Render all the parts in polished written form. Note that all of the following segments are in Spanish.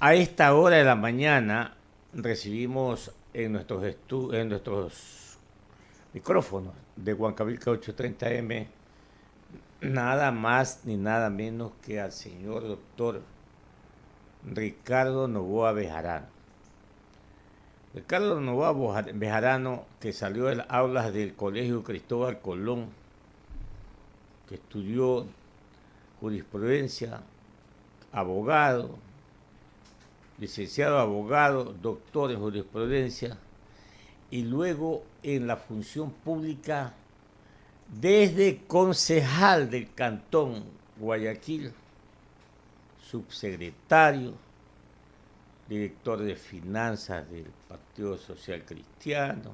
A esta hora de la mañana recibimos en nuestros micrófonos de Huancavilca 830M nada más ni nada menos que al señor doctor Ricardo Novoa Bejarano. Ricardo Novoa Bejarano, que salió de las aulas del Colegio Cristóbal Colón, que estudió jurisprudencia, abogado, licenciado abogado, doctor en jurisprudencia, y luego en la función pública desde concejal del Cantón Guayaquil, subsecretario, director de finanzas del Partido Social Cristiano,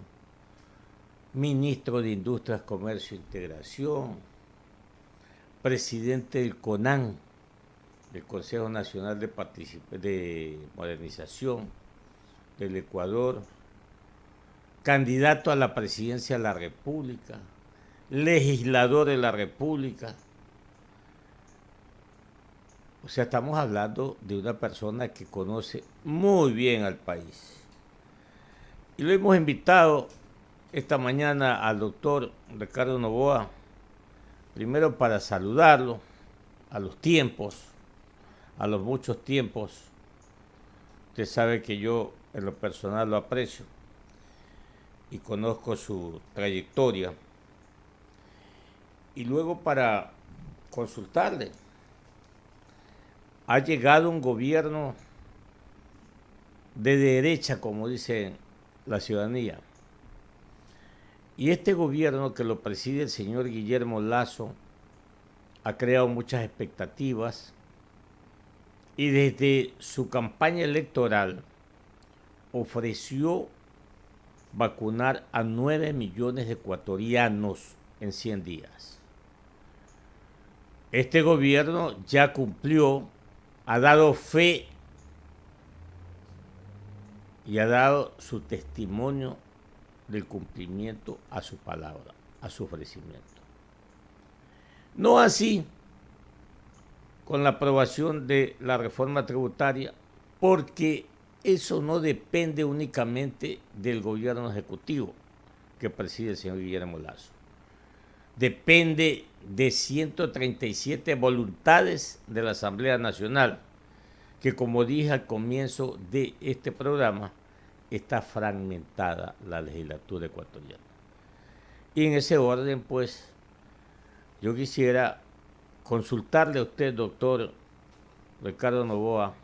ministro de Industrias, Comercio e Integración, presidente del CONAN, del Consejo Nacional de Modernización del Ecuador, candidato a la presidencia de la República, legislador de la República. O sea, estamos hablando de una persona que conoce muy bien al país. Y lo hemos invitado esta mañana al doctor Ricardo Novoa, primero para saludarlo a los tiempos, a los muchos tiempos. Usted sabe que yo en lo personal lo aprecio y conozco su trayectoria. Y luego para consultarle. Ha llegado un gobierno de derecha, como dice la ciudadanía. Y este gobierno que lo preside el señor Guillermo Lasso ha creado muchas expectativas y desde su campaña electoral ofreció vacunar a 9 millones de ecuatorianos en 100 días. Este gobierno ya cumplió, ha dado fe y ha dado su testimonio del cumplimiento a su palabra, a su ofrecimiento. No así con la aprobación de la reforma tributaria, porque eso no depende únicamente del gobierno ejecutivo que preside el señor Guillermo Lasso. Depende de 137 voluntades de la Asamblea Nacional, que como dije al comienzo de este programa, está fragmentada la legislatura ecuatoriana. Y en ese orden, pues, yo quisiera consultarle a usted, doctor Ricardo Novoa,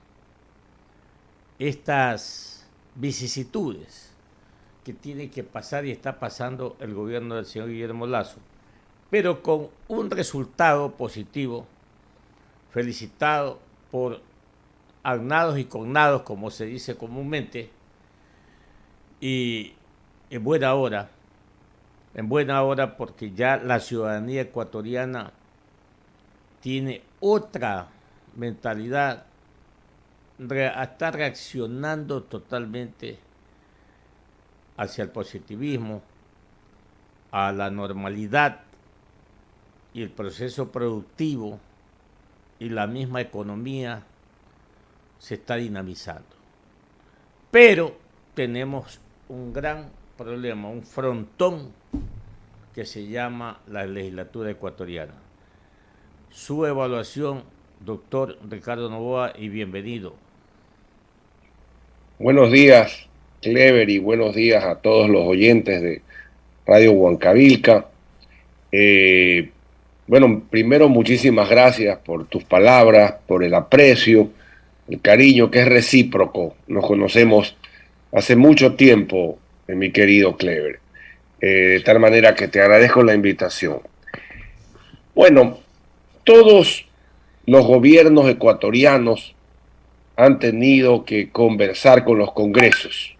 estas vicisitudes que tiene que pasar y está pasando el gobierno del señor Guillermo Lasso, pero con un resultado positivo, felicitado por agnados y cognados, como se dice comúnmente, y en buena hora porque ya la ciudadanía ecuatoriana tiene otra mentalidad, está reaccionando totalmente hacia el positivismo, a la normalidad, y el proceso productivo y la misma economía se está dinamizando. Pero tenemos un gran problema, un frontón que se llama la legislatura ecuatoriana. Su evaluación, doctor Ricardo Novoa, y bienvenido. Buenos días, Clever, y buenos días a todos los oyentes de Radio Huancavilca. Bueno, primero muchísimas gracias por tus palabras, por el aprecio, el cariño que es recíproco. Nos conocemos hace mucho tiempo, mi querido Clever. De tal manera que te agradezco la invitación. Bueno, todos los gobiernos ecuatorianos han tenido que conversar con los congresos.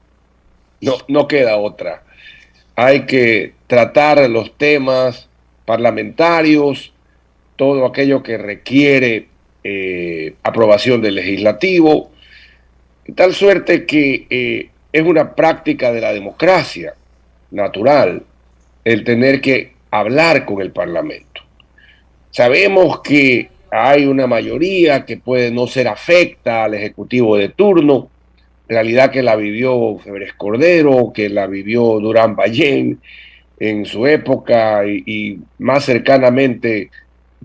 No queda otra. Hay que tratar los temas parlamentarios, todo aquello que requiere aprobación del legislativo, de tal suerte que es una práctica de la democracia natural el tener que hablar con el Parlamento. Sabemos que hay una mayoría que puede no ser afecta al Ejecutivo de turno, realidad que la vivió Febres Cordero, que la vivió Durán Ballén en su época y más cercanamente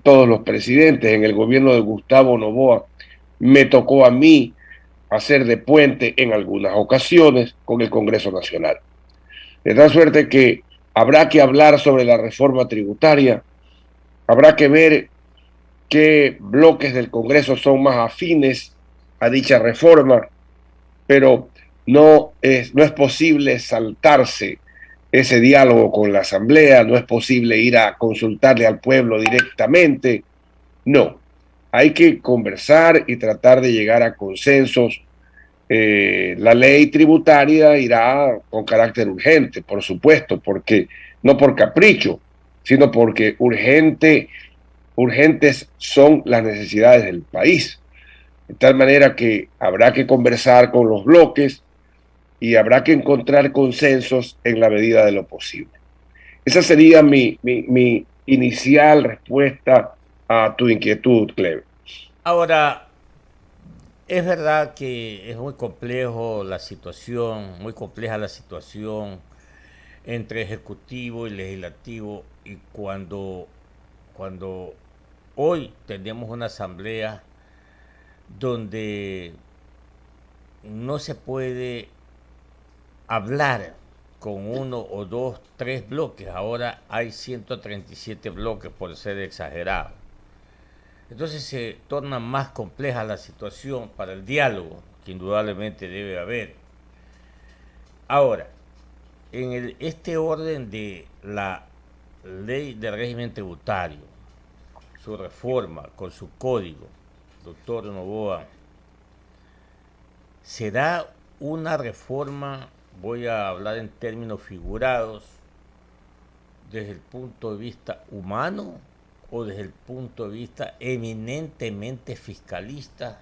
todos los presidentes. En el gobierno de Gustavo Noboa me tocó a mí hacer de puente en algunas ocasiones con el Congreso Nacional. De tal suerte que habrá que hablar sobre la reforma tributaria, habrá que ver qué bloques del Congreso son más afines a dicha reforma, pero no es posible saltarse ese diálogo con la Asamblea, no es posible ir a consultarle al pueblo directamente, no. Hay que conversar y tratar de llegar a consensos. La ley tributaria irá con carácter urgente, por supuesto, porque no por capricho, sino porque urgentes son las necesidades del país. De tal manera que habrá que conversar con los bloques y habrá que encontrar consensos en la medida de lo posible. Esa sería mi inicial respuesta a tu inquietud, Cleber. Ahora, es verdad que es muy complejo la situación, muy compleja la situación entre ejecutivo y legislativo, y cuando hoy tenemos una asamblea donde no se puede hablar con uno o dos, tres bloques. Ahora hay 137 bloques, por ser exagerado. Entonces se torna más compleja la situación para el diálogo, que indudablemente debe haber. Ahora, este orden de la ley de régimen tributario, su reforma con su código, doctor Noboa, ¿será una reforma, voy a hablar en términos figurados, desde el punto de vista humano o desde el punto de vista eminentemente fiscalista,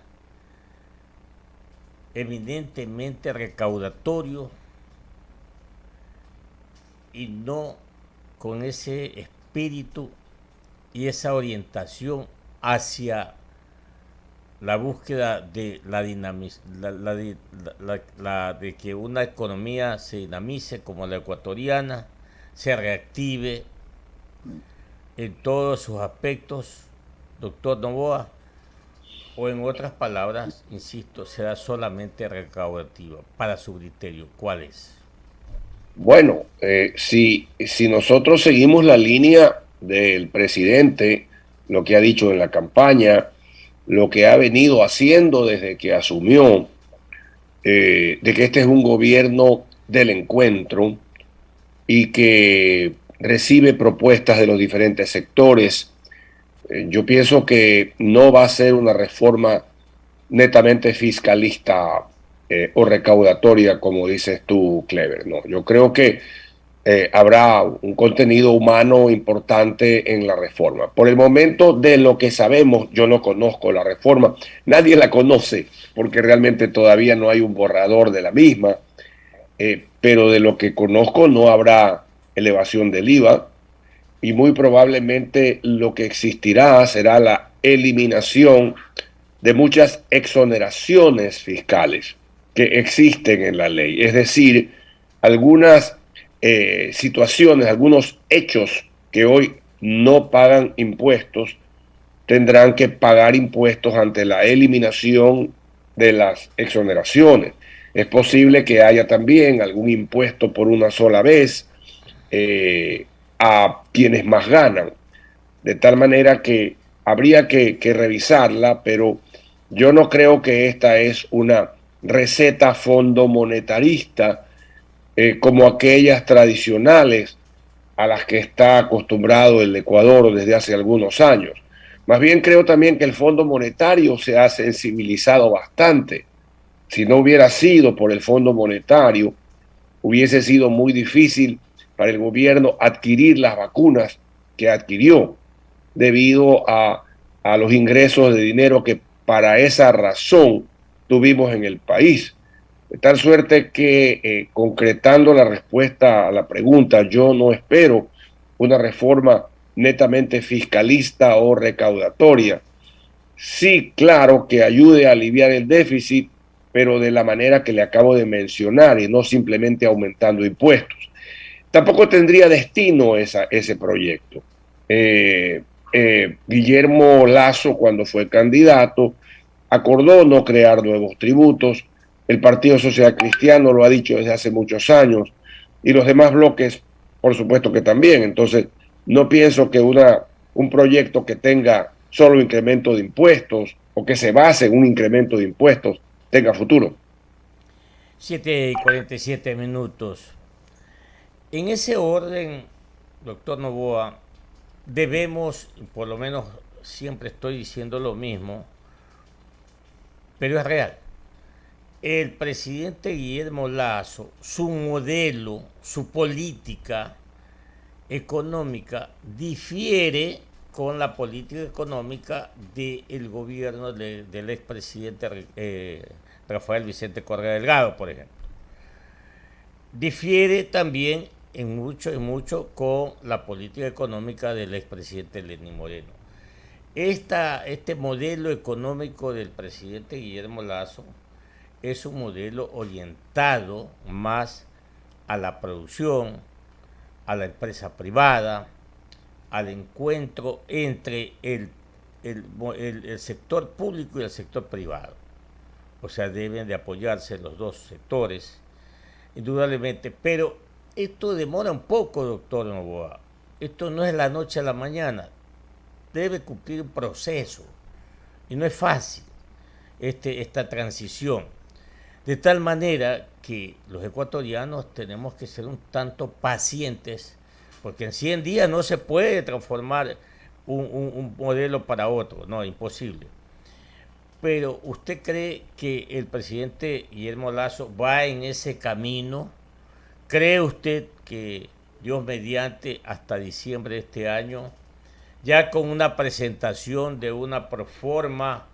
eminentemente recaudatorio, y no con ese espíritu y esa orientación hacia la búsqueda de de que una economía se dinamice como la ecuatoriana, se reactive en todos sus aspectos, doctor Noboa? O en otras palabras, insisto, será solamente recaudativa. Para su criterio, ¿cuál es? Bueno, si nosotros seguimos la línea del presidente, lo que ha dicho en la campaña, lo que ha venido haciendo desde que asumió, de que este es un gobierno del encuentro y que recibe propuestas de los diferentes sectores, yo pienso que no va a ser una reforma netamente fiscalista o recaudatoria, como dices tú, Clever. No, yo creo que habrá un contenido humano importante en la reforma. Por el momento, de lo que sabemos, yo no conozco la reforma, nadie la conoce, porque realmente todavía no hay un borrador de la misma, pero de lo que conozco no habrá elevación del IVA y muy probablemente lo que existirá será la eliminación de muchas exoneraciones fiscales que existen en la ley. Es decir, algunas situaciones, algunos hechos que hoy no pagan impuestos, tendrán que pagar impuestos ante la eliminación de las exoneraciones. Es posible que haya también algún impuesto por una sola vez a quienes más ganan, de tal manera que habría que revisarla, pero yo no creo que esta es una receta fondo monetarista como aquellas tradicionales a las que está acostumbrado el Ecuador desde hace algunos años. Más bien creo también que el Fondo Monetario se ha sensibilizado bastante. Si no hubiera sido por el Fondo Monetario, hubiese sido muy difícil para el gobierno adquirir las vacunas que adquirió debido a los ingresos de dinero que para esa razón tuvimos en el país. De tal suerte que, concretando la respuesta a la pregunta, yo no espero una reforma netamente fiscalista o recaudatoria. sí, claro, que ayude a aliviar el déficit, pero de la manera que le acabo de mencionar y no simplemente aumentando impuestos. Tampoco tendría destino ese proyecto. Eh, Guillermo Lasso, cuando fue candidato, acordó no crear nuevos tributos. El Partido Social Cristiano lo ha dicho desde hace muchos años y los demás bloques, por supuesto que también. Entonces, no pienso que un proyecto que tenga solo incremento de impuestos o que se base en un incremento de impuestos tenga futuro. 7:47. En ese orden, doctor Novoa, debemos, por lo menos siempre estoy diciendo lo mismo, pero es real. El presidente Guillermo Lasso, su modelo, su política económica difiere con la política económica del gobierno del expresidente Rafael Vicente Correa Delgado, por ejemplo. Difiere también en mucho con la política económica del expresidente Lenín Moreno. Este modelo económico del presidente Guillermo Lasso es un modelo orientado más a la producción, a la empresa privada, al encuentro entre el sector público y el sector privado. O sea, deben de apoyarse los dos sectores, indudablemente, pero esto demora un poco, doctor Novoa. Esto no es la noche a la mañana, debe cumplir un proceso y no es fácil esta transición. De tal manera que los ecuatorianos tenemos que ser un tanto pacientes, porque en 100 días no se puede transformar un modelo para otro, no, imposible. Pero ¿usted cree que el presidente Guillermo Lasso va en ese camino? ¿Cree usted que Dios mediante hasta diciembre de este año, ya con una presentación de una proforma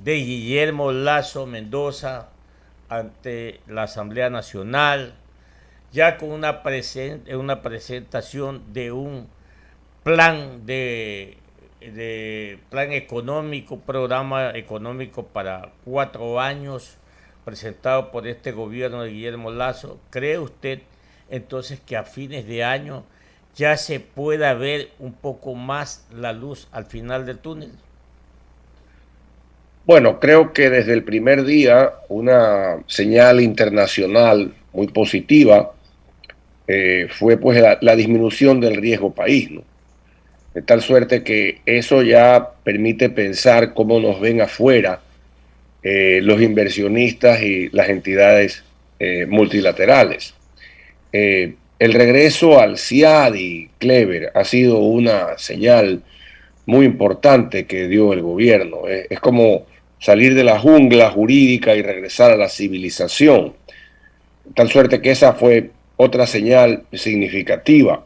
de Guillermo Lasso Mendoza ante la Asamblea Nacional, ya con una presentación de un plan de plan económico, programa económico para 4 años presentado por este gobierno de Guillermo Lasso? ¿Cree usted entonces que a fines de año ya se pueda ver un poco más la luz al final del túnel? Bueno, creo que desde el primer día una señal internacional muy positiva fue pues la disminución del riesgo país, ¿no? De tal suerte que eso ya permite pensar cómo nos ven afuera los inversionistas y las entidades multilaterales. El regreso al CIADI, Clever, ha sido una señal muy importante que dio el gobierno. Es como salir de la jungla jurídica y regresar a la civilización. Tal suerte que esa fue otra señal significativa.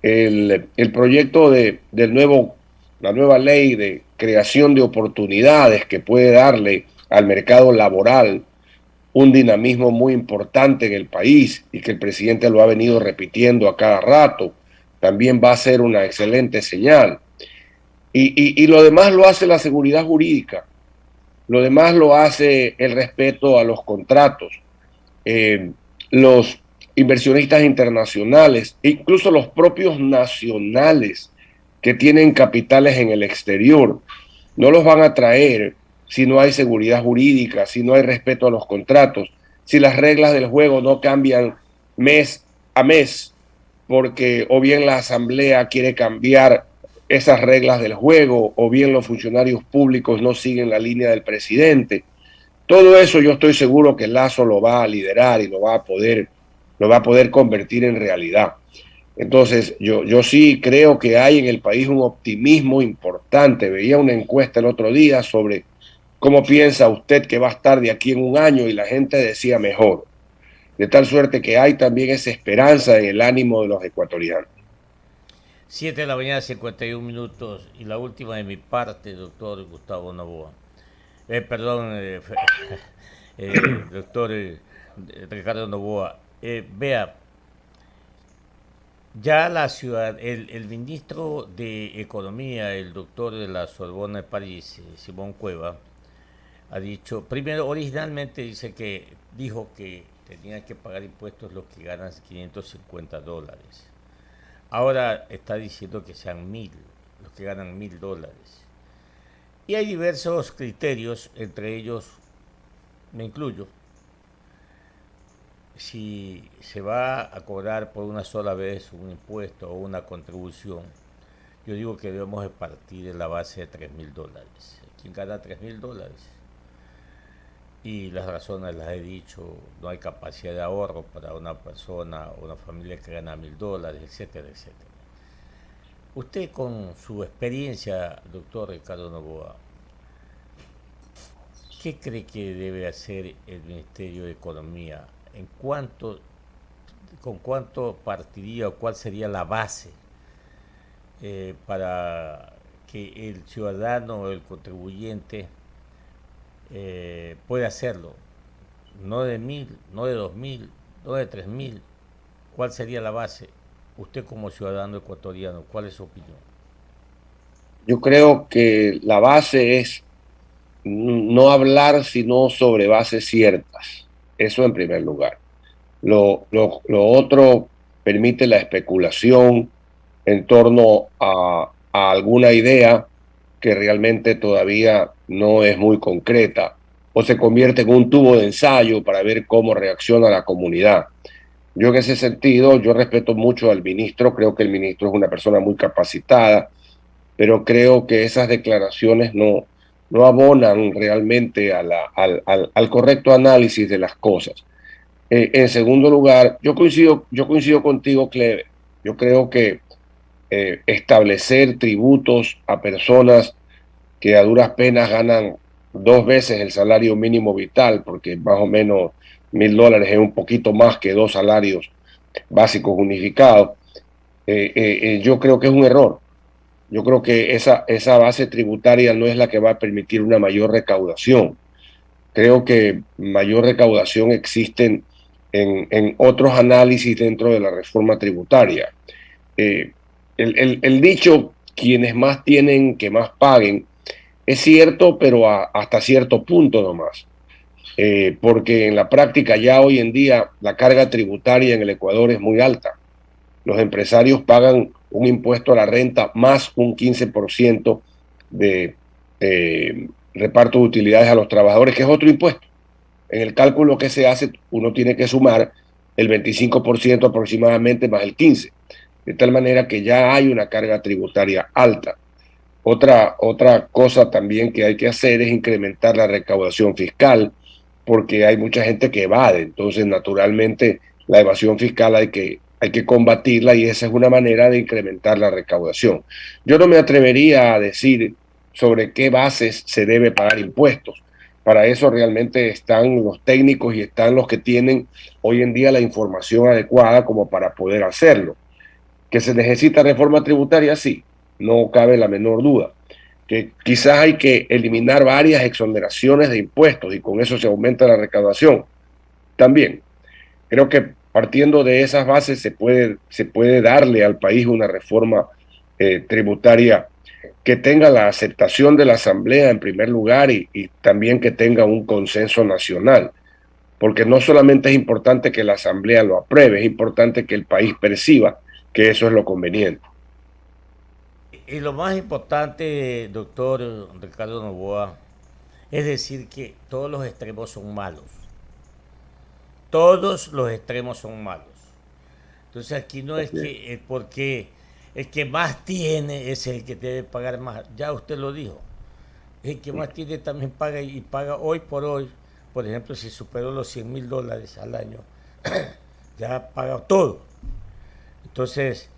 El proyecto la nueva ley de creación de oportunidades que puede darle al mercado laboral un dinamismo muy importante en el país y que el presidente lo ha venido repitiendo a cada rato, también va a ser una excelente señal. Y lo demás lo hace la seguridad jurídica, lo demás lo hace el respeto a los contratos. Los inversionistas internacionales, incluso los propios nacionales que tienen capitales en el exterior, no los van a traer si no hay seguridad jurídica, si no hay respeto a los contratos, si las reglas del juego no cambian mes a mes, porque o bien la Asamblea quiere cambiar esas reglas del juego, o bien los funcionarios públicos no siguen la línea del presidente. Todo eso yo estoy seguro que Lazo lo va a liderar y lo va a poder convertir en realidad. Entonces, yo sí creo que hay en el país un optimismo importante. Veía una encuesta el otro día sobre cómo piensa usted que va a estar de aquí en un año y la gente decía mejor. De tal suerte que hay también esa esperanza en el ánimo de los ecuatorianos. 7:51. Y la última de mi parte, doctor Gustavo Novoa. Perdón, doctor Ricardo Novoa. Vea, Ya la ciudad, el ministro de Economía, el doctor de la Sorbona de París, Simón Cueva, ha dicho, primero, originalmente dijo que tenían que pagar impuestos los que ganan $550. Ahora está diciendo que sean 1.000, los que ganan $1.000. Y hay diversos criterios, entre ellos me incluyo, si se va a cobrar por una sola vez un impuesto o una contribución. Yo digo que debemos de partir de la base de $3.000. ¿Quién gana $3.000? Y las razones las he dicho, no hay capacidad de ahorro para una persona o una familia que gana $1.000, etcétera, etcétera. Usted con su experiencia, doctor Ricardo Novoa, ¿qué cree que debe hacer el Ministerio de Economía? ¿Con cuánto partiría o cuál sería la base para que el ciudadano o el contribuyente pueda hacerlo? No de 1.000, no de 2.000, no de 3.000. ¿Cuál sería la base? Usted como ciudadano ecuatoriano, ¿cuál es su opinión? Yo creo que la base es no hablar sino sobre bases ciertas. Eso en primer lugar. Lo otro permite la especulación en torno a alguna idea que realmente todavía no es muy concreta o se convierte en un tubo de ensayo para ver cómo reacciona la comunidad. Yo en ese sentido, yo respeto mucho al ministro, creo que el ministro es una persona muy capacitada, pero creo que esas declaraciones no abonan realmente al correcto análisis de las cosas. En segundo lugar, yo coincido contigo, Cleve. Yo creo que establecer tributos a personas que a duras penas ganan 2 veces el salario mínimo vital, porque más o menos $1.000 es un poquito más que 2 salarios básicos unificados, yo creo que es un error. Yo creo que esa base tributaria no es la que va a permitir una mayor recaudación. Creo que mayor recaudación existe en otros análisis dentro de la reforma tributaria. Eh, el dicho, quienes más tienen, que más paguen, es cierto, pero hasta cierto punto nomás. Porque en la práctica ya hoy en día la carga tributaria en el Ecuador es muy alta. Los empresarios pagan un impuesto a la renta más un 15% de reparto de utilidades a los trabajadores, que es otro impuesto. En el cálculo que se hace, uno tiene que sumar el 25% aproximadamente más el 15%, de tal manera que ya hay una carga tributaria alta. Otra cosa también que hay que hacer es incrementar la recaudación fiscal, porque hay mucha gente que evade. Entonces, naturalmente, la evasión fiscal hay que combatirla y esa es una manera de incrementar la recaudación. Yo no me atrevería a decir sobre qué bases se debe pagar impuestos. Para eso realmente están los técnicos y están los que tienen hoy en día la información adecuada como para poder hacerlo. Que se necesita reforma tributaria, sí, no cabe la menor duda. Que quizás hay que eliminar varias exoneraciones de impuestos y con eso se aumenta la recaudación. También creo que partiendo de esas bases se puede darle al país una reforma tributaria que tenga la aceptación de la Asamblea en primer lugar y también que tenga un consenso nacional. Porque no solamente es importante que la Asamblea lo apruebe, es importante que el país perciba que eso es lo conveniente. Y lo más importante, doctor Ricardo Novoa, es decir que todos los extremos son malos. Todos los extremos son malos. Entonces aquí no es que porque el que más tiene es el que debe pagar más. Ya usted lo dijo. El que más tiene también paga y paga hoy por hoy. Por ejemplo, si superó los $100.000 al año, ya paga todo. Entonces,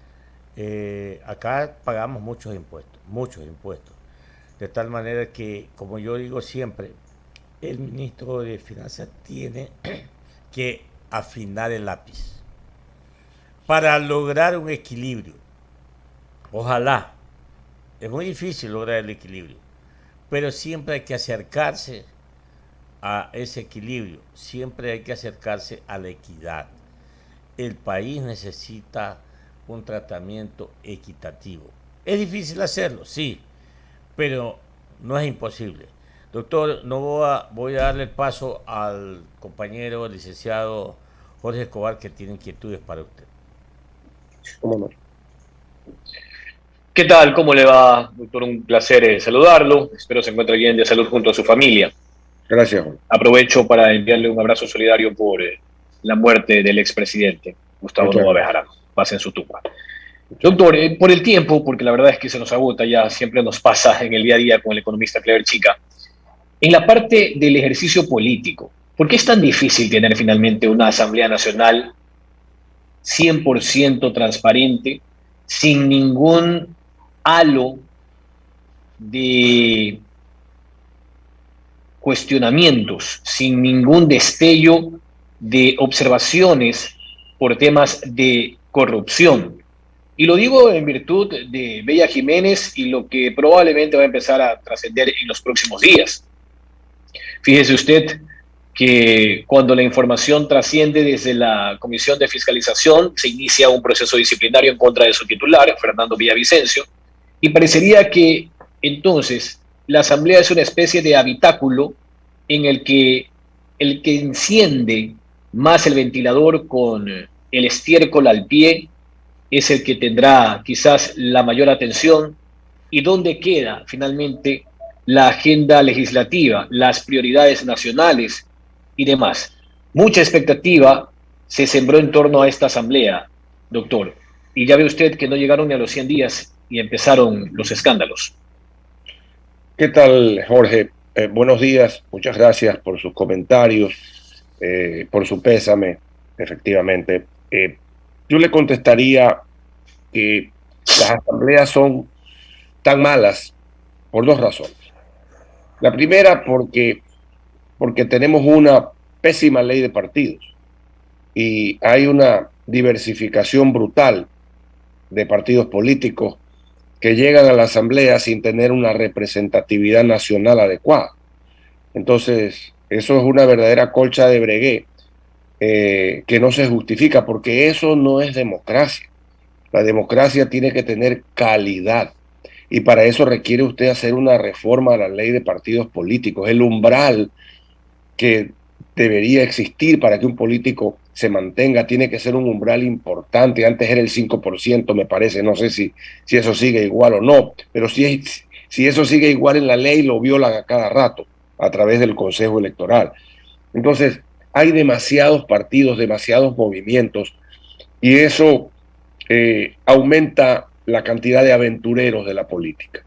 acá pagamos muchos impuestos, muchos impuestos. De tal manera que, como yo digo siempre, el ministro de Finanzas tiene que afinar el lápiz para lograr un equilibrio. Ojalá. Es muy difícil lograr el equilibrio, pero siempre hay que acercarse a ese equilibrio, siempre hay que acercarse a la equidad. El país necesita un tratamiento equitativo. ¿Es difícil hacerlo? Sí, pero no es imposible. Doctor, no voy a darle el paso al compañero licenciado Jorge Escobar, que tiene inquietudes para usted. ¿Cómo no? ¿Qué tal? ¿Cómo le va, doctor? Un placer saludarlo. Espero se encuentre bien de salud junto a su familia. Gracias, Juan. Aprovecho para enviarle un abrazo solidario por la muerte del expresidente Gustavo Nova Bejarano. Paz en su tumba. Doctor, por el tiempo, porque la verdad es que se nos agota, ya siempre nos pasa en el día a día con el economista Clever Chica, en la parte del ejercicio político, ¿por qué es tan difícil tener finalmente una Asamblea Nacional 100% transparente, sin ningún halo de cuestionamientos, sin ningún destello de observaciones por temas de corrupción? Y lo digo en virtud de Bella Jiménez y lo que probablemente va a empezar a trascender en los próximos días. Fíjese usted que cuando la información trasciende desde la Comisión de Fiscalización, se inicia un proceso disciplinario en contra de su titular, Fernando Villavicencio, y parecería que entonces la Asamblea es una especie de habitáculo en el que enciende más el ventilador con el estiércol al pie es el que tendrá quizás la mayor atención, y dónde queda finalmente la agenda legislativa, las prioridades nacionales y demás. Mucha expectativa se sembró en torno a esta asamblea, doctor, y ya ve usted que no llegaron ni a los 100 días y empezaron los escándalos. ¿Qué tal, Jorge? Buenos días, muchas gracias por sus comentarios, por su pésame, efectivamente. Yo le contestaría que las asambleas son tan malas por dos razones. La primera, porque tenemos una pésima ley de partidos y hay una diversificación brutal de partidos políticos que llegan a la asamblea sin tener una representatividad nacional adecuada. Entonces, eso es una verdadera colcha de bregué que no se justifica, porque eso no es democracia. La democracia tiene que tener calidad, y para eso requiere usted hacer una reforma a la ley de partidos políticos. El umbral que debería existir para que un político se mantenga tiene que ser un umbral importante. Antes era el 5%, me parece. No sé si eso sigue igual o no, pero si eso sigue igual en la ley, lo violan a cada rato a través del Consejo Electoral. Entonces, hay demasiados partidos, demasiados movimientos, y eso aumenta la cantidad de aventureros de la política.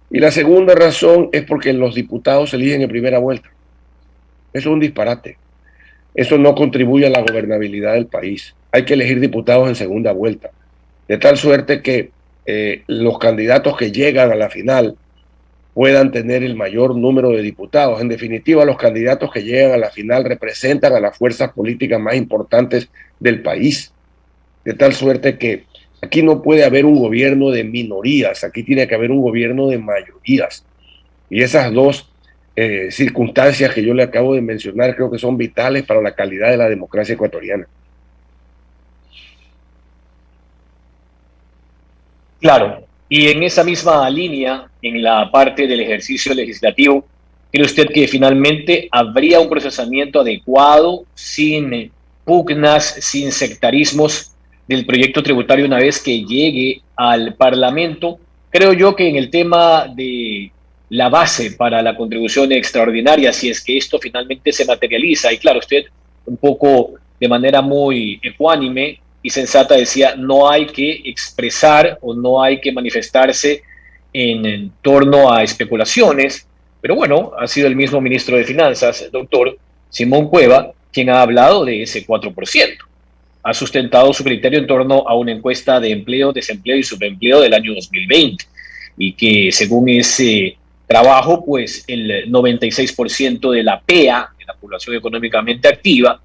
Y la segunda razón es porque los diputados se eligen en primera vuelta. Eso es un disparate. Eso no contribuye a la gobernabilidad del país. Hay que elegir diputados en segunda vuelta, de tal suerte que los candidatos que llegan a la final puedan tener el mayor número de diputados. En definitiva, los candidatos que llegan a la final representan a las fuerzas políticas más importantes del país, de tal suerte que aquí no puede haber un gobierno de minorías, aquí tiene que haber un gobierno de mayorías. Y esas dos circunstancias que yo le acabo de mencionar creo que son vitales para la calidad de la democracia ecuatoriana. Claro, y en esa misma línea, en la parte del ejercicio legislativo, ¿cree usted que finalmente habría un procesamiento adecuado, sin pugnas, sin sectarismos del proyecto tributario una vez que llegue al Parlamento? Creo yo que en el tema de la base para la contribución extraordinaria, si es que esto finalmente se materializa, y claro, usted un poco de manera muy ecuánime y sensata decía, no hay que expresar o no hay que manifestarse en torno a especulaciones, pero bueno, ha sido el mismo ministro de Finanzas, el doctor Simón Cueva, quien ha hablado de ese 4%. Ha sustentado su criterio en torno a una encuesta de empleo, desempleo y subempleo del año 2020, y que según ese trabajo, pues el 96% de la PEA, de la población económicamente activa,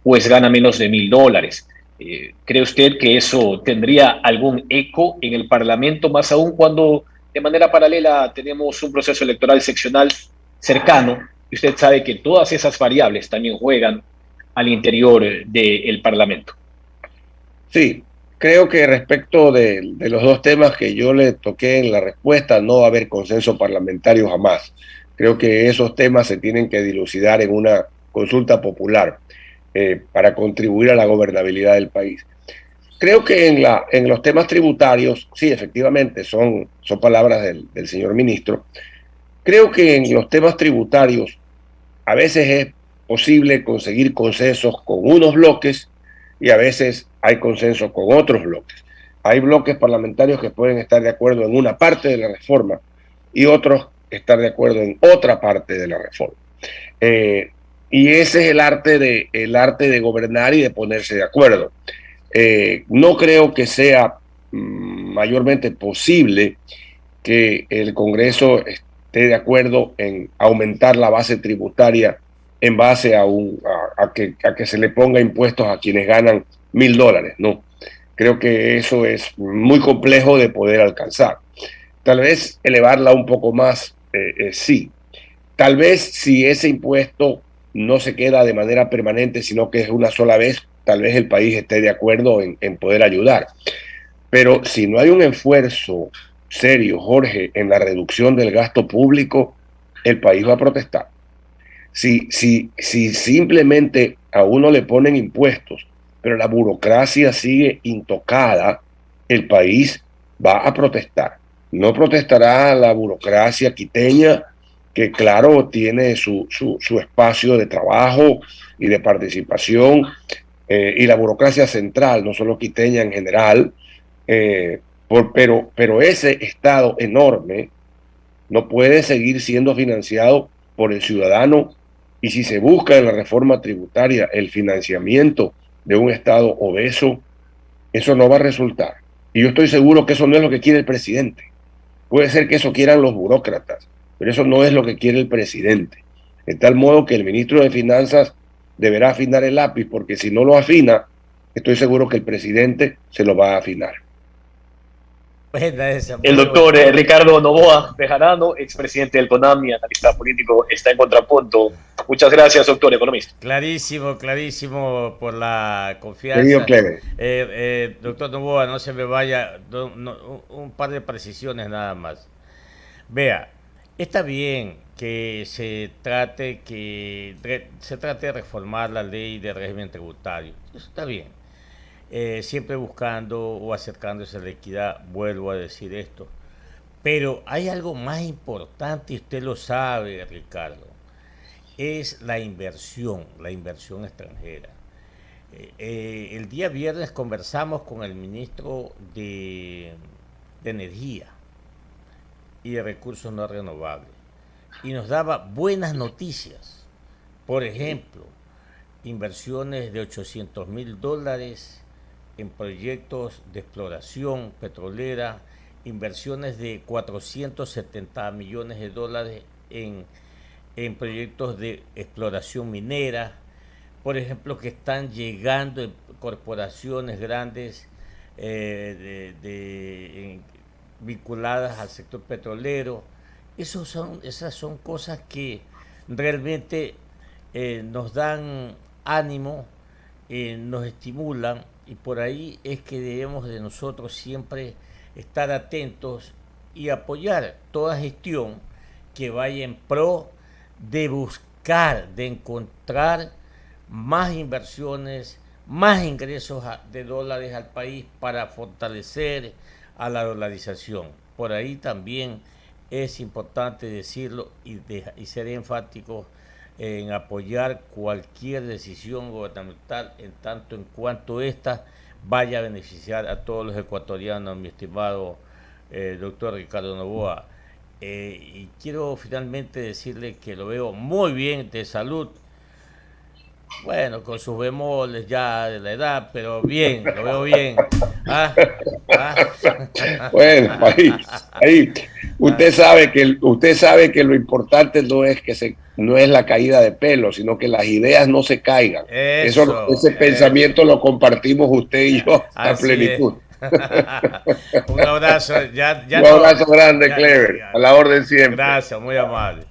pues gana menos de $1,000. ¿Cree usted que eso tendría algún eco en el Parlamento, más aún cuando de manera paralela tenemos un proceso electoral seccional cercano, y usted sabe que todas esas variables también juegan al interior del Parlamento? Sí, creo que respecto de los dos temas que yo le toqué en la respuesta, no va a haber consenso parlamentario jamás. Creo que esos temas se tienen que dilucidar en una consulta popular para contribuir a la gobernabilidad del país. Creo que en los temas tributarios, sí, efectivamente, son palabras del señor ministro. Creo que en los temas tributarios a veces es posible conseguir consensos con unos bloques y a veces hay consenso con otros bloques. Hay bloques parlamentarios que pueden estar de acuerdo en una parte de la reforma y otros estar de acuerdo en otra parte de la reforma. Y ese es el arte de gobernar y de ponerse de acuerdo. No creo que sea mayormente posible que el Congreso esté de acuerdo en aumentar la base tributaria en base a que se le ponga impuestos a quienes ganan $1,000, ¿no? Creo que eso es muy complejo de poder alcanzar. Tal vez elevarla un poco más, sí. Tal vez si ese impuesto no se queda de manera permanente, sino que es una sola vez, tal vez el país esté de acuerdo en poder ayudar. Pero si no hay un esfuerzo serio, Jorge, en la reducción del gasto público, el país va a protestar. Si simplemente a uno le ponen impuestos, pero la burocracia sigue intocada, el país va a protestar. No protestará la burocracia quiteña, que claro tiene su espacio de trabajo y de participación, y la burocracia central, no solo quiteña en general, pero ese Estado enorme no puede seguir siendo financiado por el ciudadano, y si se busca en la reforma tributaria el financiamiento de un Estado obeso, eso no va a resultar. Y yo estoy seguro que eso no es lo que quiere el presidente. Puede ser que eso quieran los burócratas, pero eso no es lo que quiere el presidente. De tal modo que el ministro de Finanzas deberá afinar el lápiz, porque si no lo afina, estoy seguro que el presidente se lo va a afinar. El doctor Ricardo Noboa Bejarano, expresidente del CONAMI, analista político, está en Contrapunto. Muchas gracias, doctor economista. Clarísimo por la confianza. Doctor Noboa, no se me vaya, un par de precisiones nada más. Vea, está bien que se trate de reformar la ley de régimen tributario. Eso está bien. Siempre buscando o acercándose a la equidad, vuelvo a decir esto. Pero hay algo más importante, y usted lo sabe, Ricardo, es la inversión extranjera. El día viernes conversamos con el ministro de Energía y de Recursos No Renovables y nos daba buenas noticias. Por ejemplo, inversiones de $800,000 en proyectos de exploración petrolera, inversiones de $470 millones en proyectos de exploración minera, por ejemplo, que están llegando en corporaciones grandes vinculadas al sector petrolero. Esas son cosas que realmente nos dan ánimo, nos estimulan, y por ahí es que debemos de nosotros siempre estar atentos y apoyar toda gestión que vaya en pro de buscar, de encontrar más inversiones, más ingresos de dólares al país para fortalecer a la dolarización. Por ahí también es importante decirlo y ser enfático en apoyar cualquier decisión gubernamental en tanto en cuanto ésta vaya a beneficiar a todos los ecuatorianos, mi estimado doctor Ricardo Noboa. Y quiero finalmente decirle que lo veo muy bien de salud, bueno, con sus bemoles ya de la edad, pero bien, lo veo bien. Bueno, ahí. Usted sabe que lo importante no es la caída de pelo, sino que las ideas no se caigan. Ese pensamiento lo compartimos usted y yo a plenitud. Un abrazo. Un abrazo grande, Clever. A la orden siempre. Gracias, muy amable.